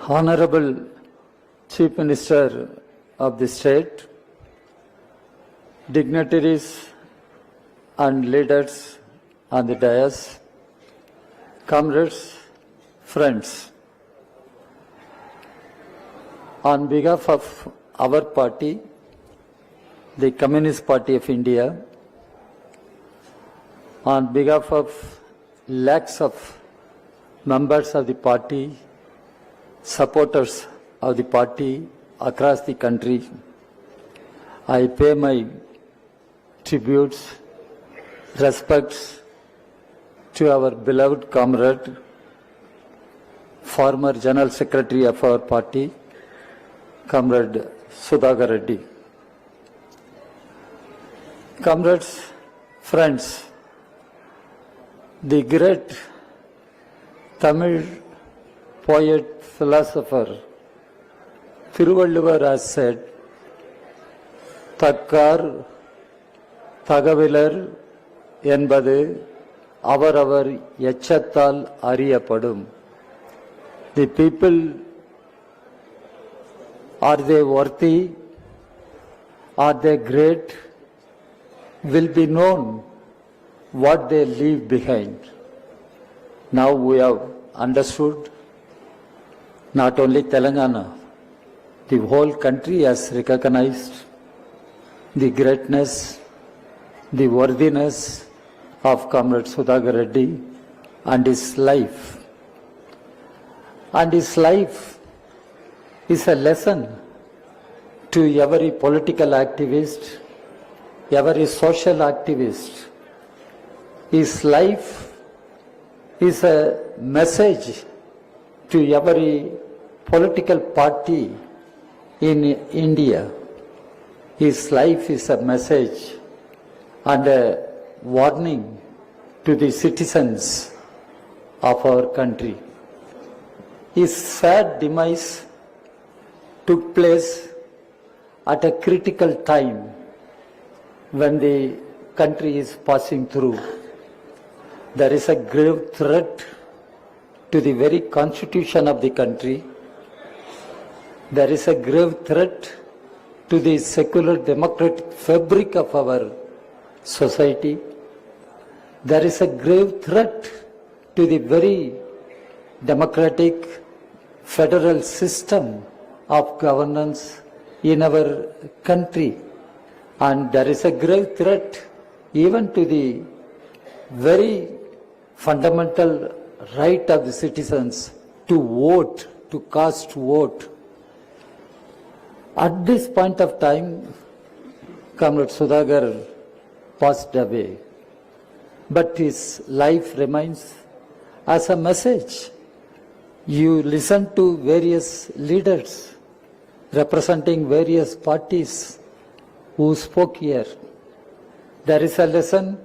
Honorable Chief Minister of the state, dignitaries and leaders on the dais, comrades, friends, on behalf of our party, the Communist Party of India, on behalf of lakhs of members of the party, supporters of the party across the country, I pay my tributes, respects to our beloved comrade, former General Secretary of our party, Comrade Sudhagar Reddy. Comrades, friends, the great Tamil poet, philosopher, Thiruvalluvar has said, Takkar, Thagavilar என்பது அவரவர் எச்சத்தால் அறியப்படும். The people, are they worthy, are they great, will be known what they leave behind. Now we have understood, not only Telangana, the whole country has recognized the greatness, the worthiness of Comrade Sudhagar Reddy and his life. And his life is a lesson to every political activist, every social activist. His life is a message to every political party in India. His life is a message and a warning to the citizens of our country. His sad demise took place at a critical time when the country is passing through. There is a grave threat to the very constitution of the country. There is a grave threat to the secular democratic fabric of our society. There is a grave threat to the very democratic federal system of governance in our country. And there is a grave threat even to the very fundamental right of the citizens to vote, to cast vote. At this point of time, Comrade Sudhagar passed away, but his life remains as a message. You listen to various leaders representing various parties who spoke here. There is a lesson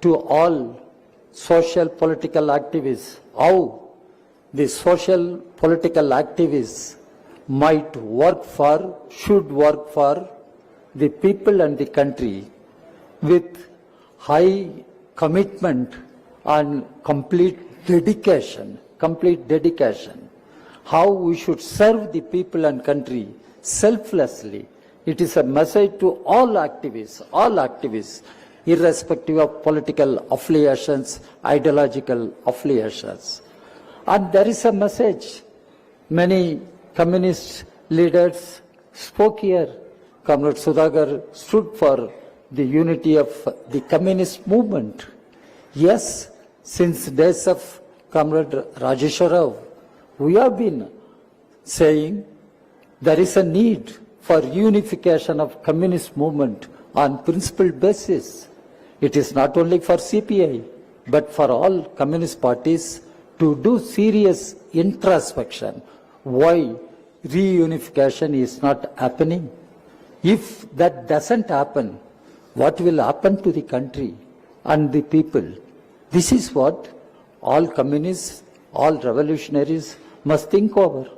to all social political activists, how the social political activists might work for, should work for the people and the country with high commitment and complete dedication. How we should serve the people and country selflessly. It is a message to all activists, irrespective of political affiliations, ideological affiliations. And there is a message. Many communist leaders spoke here. Comrade Sudhagar stood for the unity of the communist movement. Yes, since days of Comrade Rajeshwara, we have been saying there is a need for unification of communist movement on principled basis. It is not only for CPI, but for all communist parties to do serious introspection. Why reunification is not happening? If that doesn't happen, what will happen to the country and the people? This is what all communists, all revolutionaries must think over.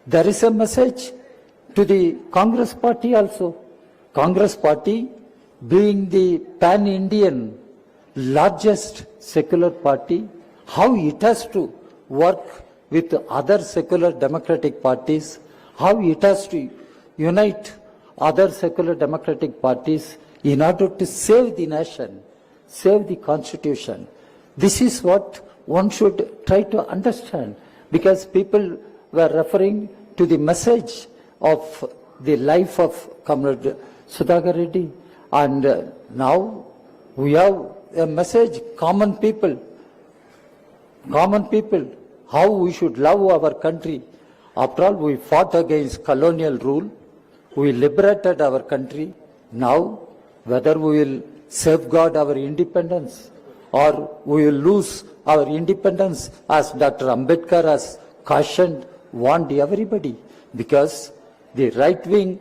There is a message to the Congress party also. Congress party, being the pan-Indian largest secular party, how it has to work with other secular democratic parties, how it has to unite other secular democratic parties in order to save the nation, save the constitution. This is what one should try to understand, because people were referring to the message of the life of Comrade Sudhagar Reddy, and now we have a message, common people, how we should love our country. After all, we fought against colonial rule, we liberated our country. Now, whether we will safeguard our independence or we will lose our independence, as Dr. Ambedkar has cautioned, warned everybody, because the right-wing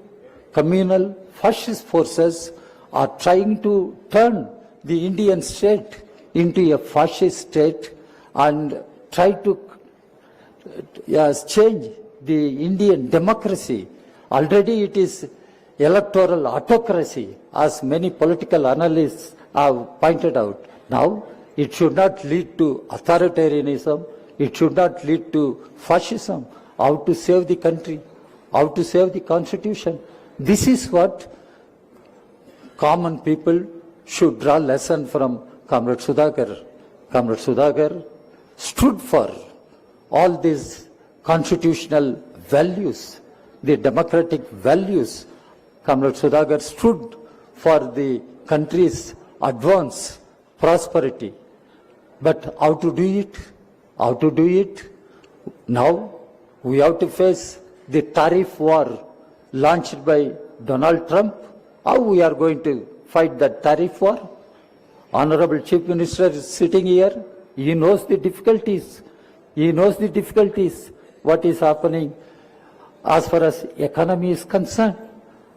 communal fascist forces are trying to turn the Indian state into a fascist state and try to change the Indian democracy. Already it is electoral autocracy, as many political analysts have pointed out. Now, it should not lead to authoritarianism, it should not lead to fascism. How to save the country, how to save the constitution. This is what common people should draw lesson from Comrade Sudhagar. Comrade Sudhagar stood for all these constitutional values, the democratic values. Comrade Sudhagar stood for the country's advance, prosperity. But how to do it? How to do it? Now we have to face the tariff war launched by Donald Trump. How we are going to fight that tariff war? Honorable Chief Minister is sitting here. He knows the difficulties. He knows the difficulties, what is happening as far as economy is concerned.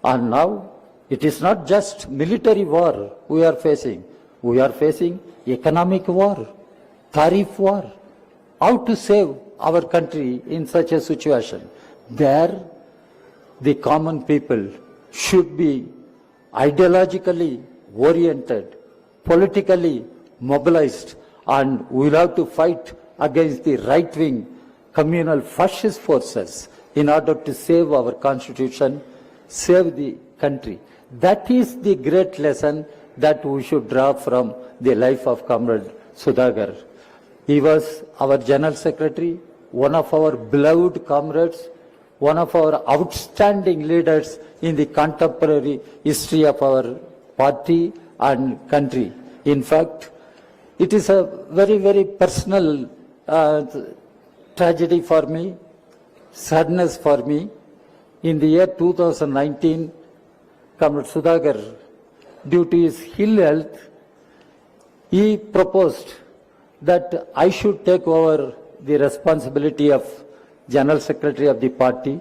And now it is not just military war we are facing. We are facing economic war, tariff war. How to save our country in such a situation? There, the common people should be ideologically oriented, politically mobilized, and we will have to fight against the right-wing communal fascist forces in order to save our constitution, save the country. That is the great lesson that we should draw from the life of Comrade Sudhagar. He was our General Secretary, one of our beloved comrades, one of our outstanding leaders in the contemporary history of our party and country. In fact, it is a very, very personal tragedy for me, sadness for me. In the year 2019, Comrade Sudhagar, due to his ill health, he proposed that I should take over the responsibility of General Secretary of the party.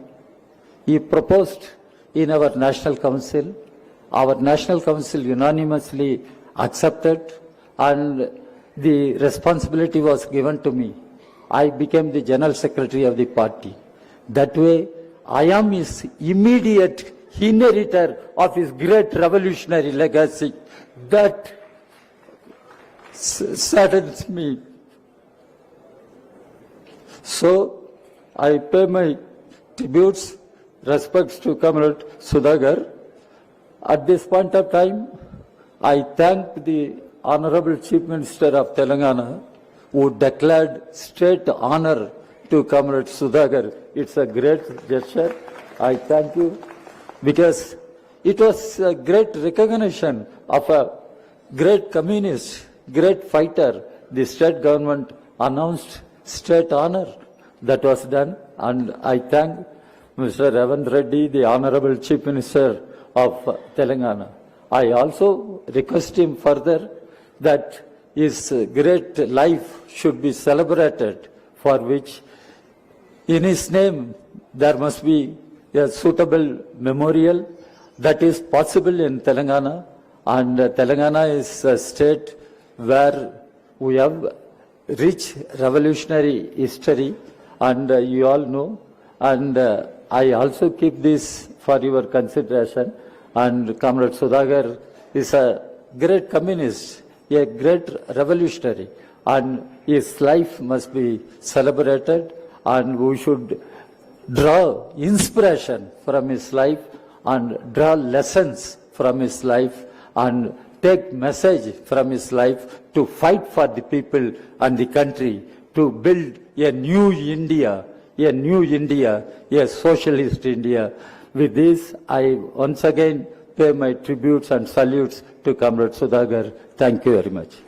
He proposed in our National Council. Our National Council unanimously accepted, and the responsibility was given to me. I became the General Secretary of the party. That way, I am his immediate inheritor of his great revolutionary legacy. That saddens me. So, I pay my tributes, respects to Comrade Sudhagar. At this point of time, I thank the Honorable Chief Minister of Telangana, who declared state honor to Comrade Sudhagar. It's a great gesture. I thank you, because it was a great recognition of a great communist, great fighter. The state government announced state honor. That was done, and I thank Mr. Ravindra Reddy, the Honorable Chief Minister of Telangana. I also request him further that his great life should be celebrated, for which in his name there must be a suitable memorial. That is possible in Telangana, and Telangana is a state where we have rich revolutionary history, and you all know, and I also keep this for your consideration. And Comrade Sudhagar is a great communist, a great revolutionary, and his life must be celebrated, and we should draw inspiration from his life and draw lessons from his life and take message from his life to fight for the people and the country to build a new India, a socialist India. With this, I once again pay my tributes and salutes to Comrade Sudhagar. Thank you very much.